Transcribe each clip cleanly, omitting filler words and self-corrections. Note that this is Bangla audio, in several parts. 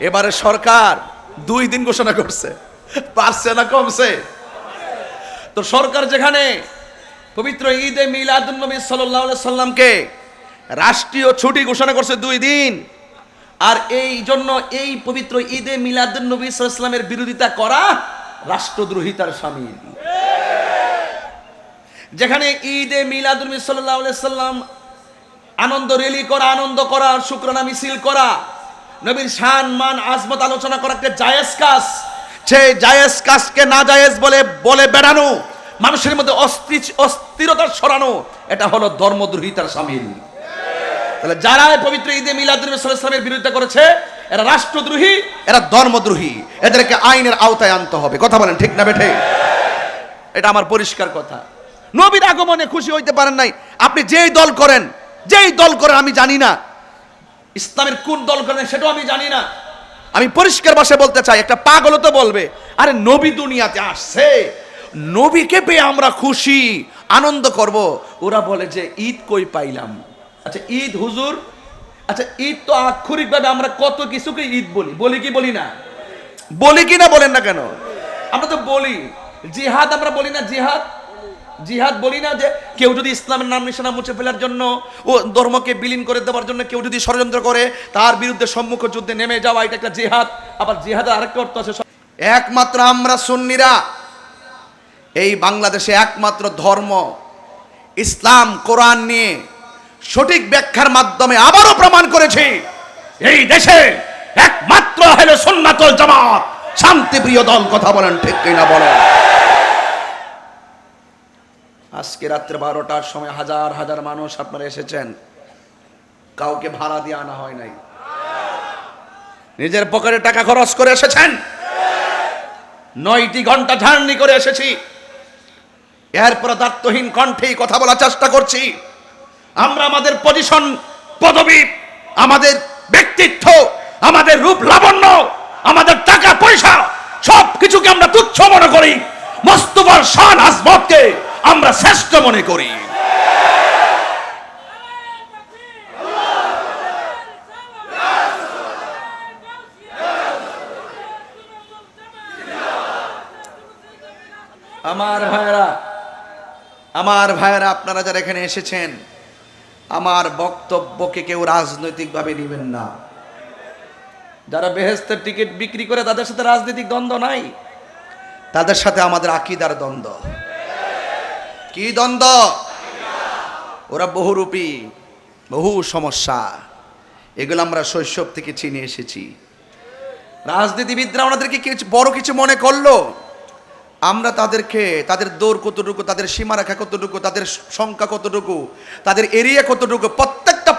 এবারে সরকার 2 দিন ঘোষণা করছে, পারছে না কমছে? তো সরকার যেখানে পবিত্র ঈদে মিলাদুন্নবী সাল্লাল্লাহু আলাইহি সাল্লামকে রাষ্ট্রীয় ছুটি ঘোষণা করছে 2 দিন, আর এই জন্য এই পবিত্র ঈদে মিলাদুন্নবী সাল্লাল্লাহু আলাইহি সাল্লামের বিরোধিতা করা রাষ্ট্রদ্রোহিতার শামিল। যেখানে ঈদে মিলাদুন্নবী সাল্লাল্লাহু আলাইহি সাল্লাম আনন্দ র্যালি করা, আনন্দ করা, শুকরানা মিছিল করা, নবীর শান মান আজমত আলোচনা করা একটা জায়েজ কাজ, সেই জায়েজ কাজকে না জায়েজ বলে বেড়ানো, মানুষের মধ্যে অস্থিরতা ছড়ানো, এটা হলো ধর্মদ্রোহিতার শামিল। তাহলে যারা পবিত্র ঈদে মিলাদুন্নবী সাল্লাল্লাহু আলাইহি সাল্লামের বিরোধিতা করেছে এরা রাষ্ট্রদ্রোহী, এরা ধর্মদ্রোহী, এদেরকে আইনের আওতায় আনতে হবে। কথা বলেন ঠিক না বেঠে? এটা আমার পরিষ্কার কথা। নবীর আগমনে খুশি হইতে পারেন নাই, আপনি যেই দল করেন আমি জানি না, ইসলামের কোন দল করেন সেটাও আমি জানি না। আমি পরিষ্কার ভাষায় বলতে চাই, একটা পাগল তো বলবে আরে নবী দুনিয়াতে আসছে, নবীকে পেয়ে আমরা খুশি আনন্দ করব। ওরা বলে যে ঈদ কই পাইলাম? আচ্ছা ঈদ হুজুর, আচ্ছা ঈদ তো আক্ষরিকভাবে আমরা কত কিছুকে ঈদ বলি কি বলি না? বলি কি না বলেন না কেন? আমরা তো বলি। জিহাদ আমরা বলি না? জিহাদ বলি না? যে কেউ যদি ইসলামের নাম নিশানা মুছে ফেলার জন্য ও ধর্মকে বিলীন করে দেওয়ার জন্য কেউ যদি ষড়যন্ত্র করে তার বিরুদ্ধে সম্মুখ যুদ্ধে নেমে যাওয়া, এটা একটা জিহাদ। আবার জিহাদের আরেকটা অর্থ আছে, একমাত্র আমরা সুন্নিরা এই বাংলাদেশে একমাত্র ধর্ম ইসলাম কোরআন নিয়ে সঠিক ব্যাখ্যার মাধ্যমে আবারও প্রমাণ করেছি এই দেশে একমাত্র হলো সুন্নাত ওয়াল জামাত, শান্তিপ্রিয় দল। কথা বলেন ঠিক কিনা বলেন? আজকে রাত্রে 12টার সময় হাজার হাজার মানুষ আপনারা এসেছেন, কাউকে ভাড়া দিয়ে আনা হয় নাই, নিজের পকেটে টাকা খরচ করে এসেছেন। 9টি ঘন্টা জার্নি করে এসেছি, এরপর দায়িত্বহীন কণ্ঠেই কথা বলার চেষ্টা করছি। আমরা আমাদের পজিশন, পদবি, আমাদের ব্যক্তিত্ব, আমাদের রূপ লাবণ্য, আমাদের টাকা পয়সা সব কিছুকে আমরা তুচ্ছ মনে করি, মোস্তফার শান আজমতকে আমরা শ্রেষ্ঠ মনে করি। আমার ভাইয়েরা আপনারা যারা এখানে এসেছেন, আমার বক্তব্যকে কেউ রাজনৈতিকভাবে নেবেন না। যারা বেহেশতের টিকিট বিক্রি করে তাদের সাথে রাজনৈতিক দ্বন্দ্ব নাই, তাদের সাথে আমাদের আকীদার দ্বন্দ্ব। কি দ্বন্দ্ব? ওরা বহুরূপী, বহু সমস্যা, এগুলো আমরা শৈশব থেকে চিনে এসেছি। রাজনীতিবিদরা ওনাদেরকে বড় কিছু মনে করলো, আমরা তাদেরকে, তাদের দৌড় কতটুকু, তাদের সীমারেখা কতটুকু, তাদের সংখ্যা কতটুকু, তাদের এরিয়া কতটুকু,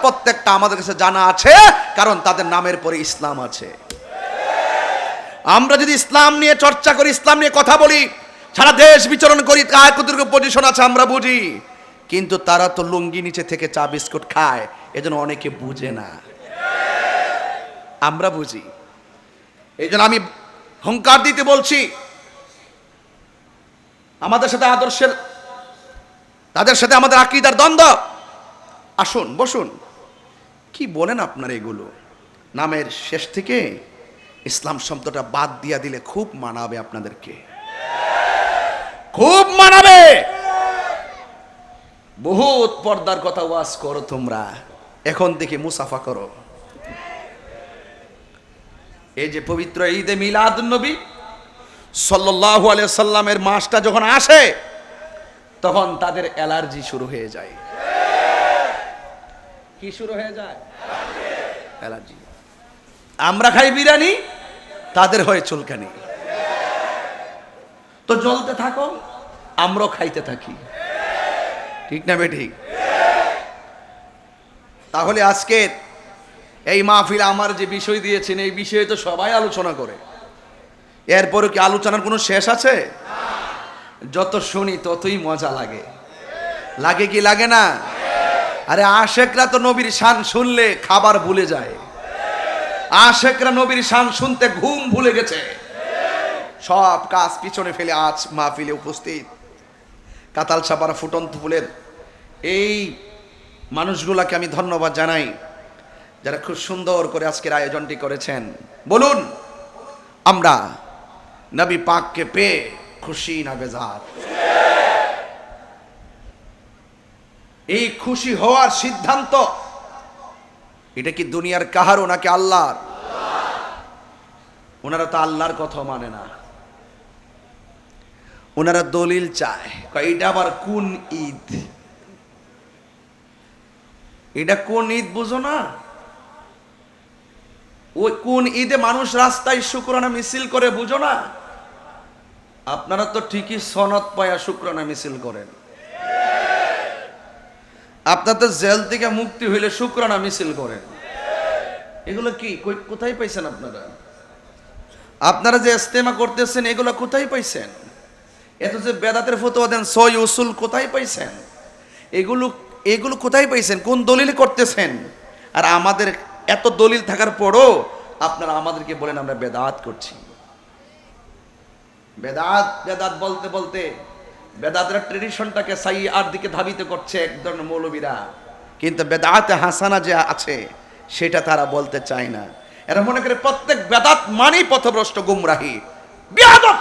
প্রত্যেকটা আমাদের কাছে জানা আছে, কারণ তাদের নামের পরে ইসলাম আছে। আমরা যদি ইসলাম নিয়ে চর্চা করি, ইসলাম নিয়ে কথা বলি, সারা দেশ বিচরণ করি, কার কতটুকু পজিশন আছে আমরা বুঝি, কিন্তু তারা তো লুঙ্গি নিচে থেকে চা বিস্কুট খায়, এজন্য অনেকে বুঝে না, আমরা বুঝি। এই জন্য আমি হুঙ্কার দিতে বলছি, আমাদের সাথে আদর্শের, তাদের সাথে আমাদের আকীদার দ্বন্দ্ব। আসুন বসুন, কি বলেন আপনারা? এগুলো নামের শেষ থেকে ইসলাম শব্দটা বাদ দিয়া দিলে খুব মানাবে আপনাদেরকে, খুব মানাবে। বহুত পর্দার কথা ওয়াজ করো তোমরা, এখন থেকে মুসাফা করো। এই যে পবিত্র ঈদে মিলাদুন্নবী সাল্লাল্লাহু আলাইহি সাল্লামের মাসটা যখন আসে, তখন তাদের অ্যালার্জি শুরু হয়ে যায়। কি শুরু হয়ে যায়? অ্যালার্জি। আমরা খাই বিরিয়ানি, তাদের হয় চুলকানি। তো জ্বলতে থাকো, আমরাও খাইতে থাকি, ঠিক না বেঠিক? তাহলে আজকে এই মাহফিলে আমার যে বিষয় দিয়েছেন, এই বিষয়ে তো সবাই আলোচনা করে, এরপরে কি আলোচনার কোনো শেষ আছে? যত শুনি ততই মজা লাগে, লাগে কি লাগে না? আরে আশেকরা তো নবীর শান শুনলে খাবার ভুলে যায়, আশেকরা নবীর শান শুনতে ঘুম ভুলে গেছে, সব কাজ পিছনে ফেলে আজ মাহফিলে উপস্থিত। কাতাল ছাপারা ফুটন্ত ফুলের এই মানুষগুলাকে আমি ধন্যবাদ জানাই, যারা খুব সুন্দর করে আজকের আয়োজনটি করেছেন, বলুন আমরা নবী পাককে পেয়ে খুশি না বেজার? এই খুশি হওয়ার সিদ্ধান্ত এটা কি দুনিয়ার কাহারও নাকি আল্লাহর? ওনারা তো আল্লাহর কথা মানে না, ওনারা দলিল চায়। এটা আবার কোন ঈদ? এটা কোন ঈদ বুঝো না? ওই কোন ঈদে মানুষ রাস্তায় শুকরানা মিছিল করে বুঝো না? আপনারা তো ঠিকই সনদ পায়া শুকরানা মিছিল করেন। আপনার তো জেল থেকে মুক্তি হইলে শুকরানা মিছিল করেন। এগুলো কি কোথায় পাইছেন আপনারা? আপনারা যে ইস্তেমা করতেছেন এগুলো কোথায় পাইছেন? এত যে বেদাতের ফতোয়া দেন, সই উসুল কোথায় পাইছেন? এগুলো কোথায় পাইছেন? কোন দলিল করতেছেন? আর আমাদের এত দলিল থাকার পরও আপনারা আমাদেরকে বলেন আমরা বেদাত করছি। বেদাত বেদাত বলতে বলতে বেদাতের ট্রেডিশনটাকে সাইয়ার দিকে ধাবিত করছে এক ধরনের মৌলবীরা, কিন্তু বেদাতে হাসানা যে আছে সেটা তারা বলতে চায় না। এরা মনে করে প্রত্যেক বেদাত মানেই পথভ্রষ্ট, গুমরাহি, বিয়াদব।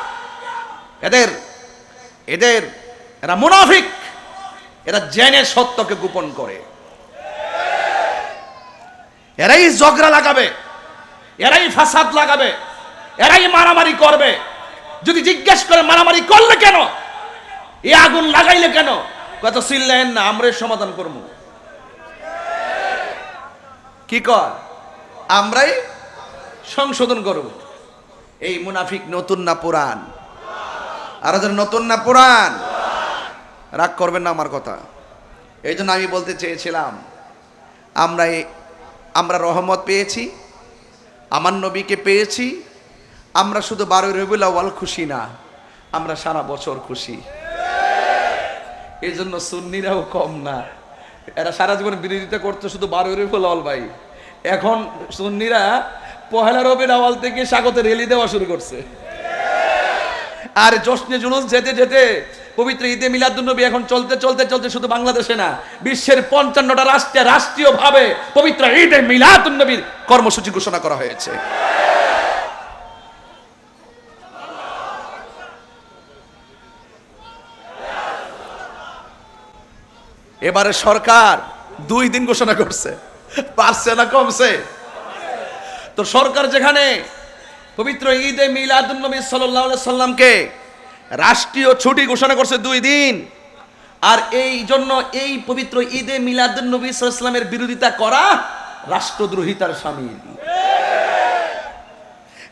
এরা মুনাফিক, এরা জেনে সত্যকে গোপন করে। এরাই ঝগড়া লাগাবে, এরাই ফাসাদ লাগাবে, এরাই মারামারি করবে। যদি জিজ্ঞেস করে মারামারি করলে কেন, এই আগুন লাগাইলে কেন, কত চিল্লেন না, আমরাই সমাধান করব। কি কর? আমরাই সংশোধন করব। এই মুনাফিক নতুন না পুরান? আর নতুন না পুরান? রাগ করবেন না আমার কথা। এই জন্য আমি বলতে চেয়েছিলাম আমরা রহমত পেয়েছি, আমার নবীকে পেয়েছি। আমরা শুধু 12 রবিউল আউয়াল খুশি না, আমরা সারা বছর খুশি। এই জন্য সুন্নিরাও কম না। এরা সারা জীবন বিরোধিতা করতে শুধু 12 রবিউল আউয়াল ভাই। এখন সুন্নিরা পহেলা রবিউল আউয়াল থেকে স্বাগত রেলি দেওয়া শুরু করছে। আর জশ্নে জুলুস যেতে যেতে পবিত্র ঈদে মিলাদুন্নবী এখন চলতে চলতে চলতে শুধু বাংলাদেশে না, বিশ্বের 55টা রাষ্ট্রে রাষ্ট্রীয়ভাবে পবিত্র ঈদে মিলাদুন্নবীর কর্মসূচি ঘোষণা করা হয়েছে। এবারে সরকার 2 দিন ঘোষণা করছে, পারছে না কমছে? তো সরকার যেখানে পবিত্র ঈদে মিলাদুন্নবী সাল্লাল্লাহু আলাইহি সাল্লামকে রাষ্ট্রীয় ছুটি ঘোষণা করছে 2 দিন, আর এই জন্য এই পবিত্র ঈদে মিলাদুন্নবী সাল্লাল্লাহু আলাইহি সাল্লামের বিরোধিতা করা রাষ্ট্রদ্রোহিতার শামিল।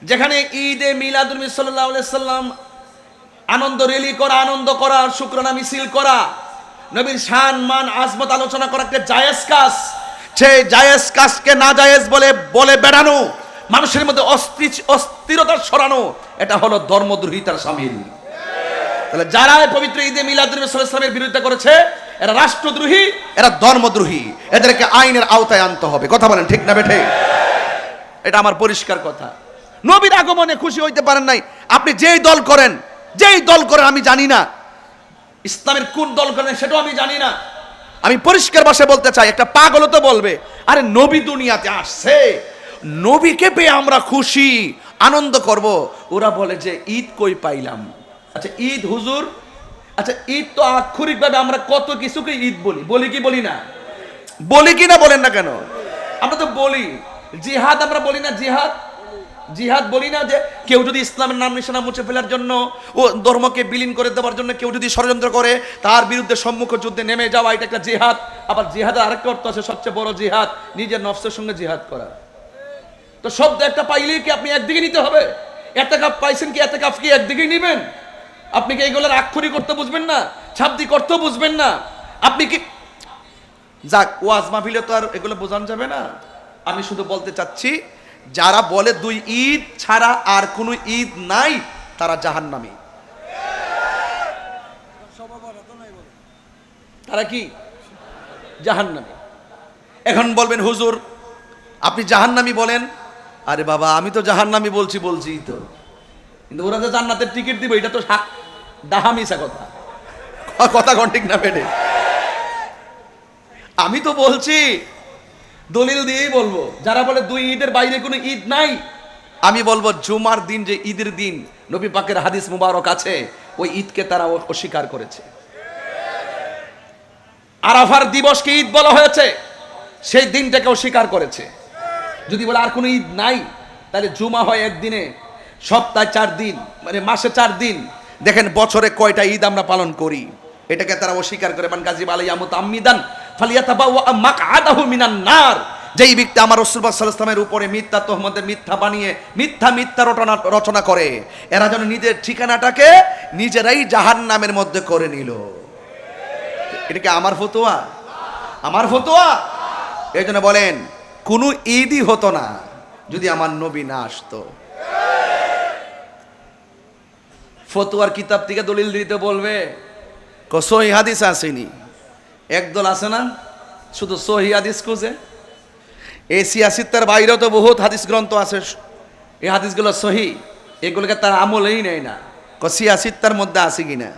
যেখানে ঈদে মিলাদুন্নবী সাল্লাল্লাহু আলাইহি সাল্লাম আনন্দ র্যালি করা, আনন্দ করা, শুকরানা মিছিল করা, নবীর শান মান আজমত আলোচনা করা একটা জায়েজ কাজ, সেই জায়েজ কাজকে না জায়েজ বলে বেড়ানো, মানুষের মধ্যে অস্থিরতা ছড়ানো, এটা হলো ধর্মদ্রোহিতার শামিল। তাহলে যারা পবিত্র ঈদে মিলাদুন্নবী সাল্লাল্লাহু আলাইহি সাল্লামের বিরোধিতা করেছে এরা রাষ্ট্রদ্রোহী, এরা ধর্মদ্রোহী, এদেরকে আইনের আওতায় আনতে হবে। কথা বলেন ঠিক না বেঠে? এটা আমার পরিষ্কার কথা। নবীর আগমনে খুশি হইতে পারেন নাই, আপনি যেই দল করেন আমি জানি না, ইসলামের কোন দল করেন সেটাও আমি জানি না। আমি পরিষ্কার ভাষায় বলতে চাই, একটা পাগল তো বলবে আরে নবী দুনিয়াতে আসছে, নবীকে পেয়ে আমরা খুশি আনন্দ করব। ওরা বলে যে ঈদ কই পাইলাম? আচ্ছা ঈদ হুজুর, আচ্ছা ঈদ তো আক্ষরিকভাবে আমরা কত কিছুকে ঈদ বলি কি বলি না? বলি কি না বলেন না কেন? আমরা তো বলি। জিহাদ আমরা বলি না? জিহাদ বলি না? যে কেউ যদি ইসলামের নাম নিশানা মুছে ফেলার জন্য ও ধর্মকে বিলীন করে দেওয়ার জন্য কেউ যদি ষড়যন্ত্র করে তার বিরুদ্ধে সম্মুখ যুদ্ধে নেমে যাওয়া, এটা একটা জিহাদ। আবার জিহাদের আরেকটা অর্থ আছে, সবচেয়ে বড় জিহাদ নিজের নফসের সঙ্গে জিহাদ করা। তো শব্দ একটা পাইলেই কি আপনি একদিকে নিতে হবে? এতেকাফ পাইছেন কি এতেকাফ কি একদিকেই নেবেন? আপনি কি এগুলোর আক্ষরিক করতে বুঝবেন না? শাব্দিক করতে বুঝবেন না? আপনি কি যাক ওয়াজ মাহফিলে তো আর এগুলো বোঝানো যাবে না। আমি শুধু বলতে চাচ্ছি, যারা বলে 2 ঈদ ছাড়া আর কোনো ঈদ নাই তারা জাহান্নামী। তারা কি জাহান্নামী? এখন বলবেন হুজুর আপনি জাহান্নামী বলেন। আরে বাবা আমি তো জাহান্নামী বলছি তো, কিন্তু ওরা যে জান্নাতের টিকিট দিবে এটা তো ডাহামিসা কথা কোন ঠিক না বেড়ে। আমি তো বলছি দলিল দিয়েই বলবো। যারা বলে দুই ঈদের বাইরে কোনো ঈদ নাই, আমি বলবো জুমার দিন যে ঈদের দিন নবী পাকের হাদিস মুবারক আছে, ওই ঈদকে তারা অস্বীকার করেছে। আরাফার দিবসকে ঈদ বলা হয়েছে, সেই দিনটাকে অস্বীকার করেছে। যদি বলে আর কোনো ঈদ নাই, তাহলে জুমা হয় একদিনে, সপ্তাহে 4 দিন, মানে মাসে 4 দিন। দেখেন বছরে কয়টা ঈদ আমরা পালন করি, এটাকে তারা অস্বীকার করে। মান গাজিব আলাইহি মুতাআম্মিদান ফালিয়াতাবাওয়া মাকআদাহু মিনান নার। যেই ব্যক্তি আমার রাসূল সাল্লাল্লাহু আলাইহি ওয়াসাল্লামের উপরে মিথ্যা তহমতে মিথ্যা বানিয়ে মিথ্যা রচনা করে, এরা যেন নিজের ঠিকানাটাকে নিজেরাই জাহান্নামের মধ্যে করে নিল। এটা কি আমার ফতোয়া? আমার ফতোয়া? এই জন্য বলেন কোনো ঈদই হতো না যদি আমার নবী না আসতো। ফতোয়ার কিতাব থেকে দলিল দিতে বলবে, সহি হাদিস আসেনি। একদল আছে না শুধু সহি হাদিস খুঁজে। এই সিয়াসিত্তার বাইরেও তো বহুত হাদিস গ্রন্থ আছে, এই হাদিসগুলো সহি, এগুলোকে তার আমলেই নেয় না। সিয়াসিত্তার মধ্যে আছে কিনা।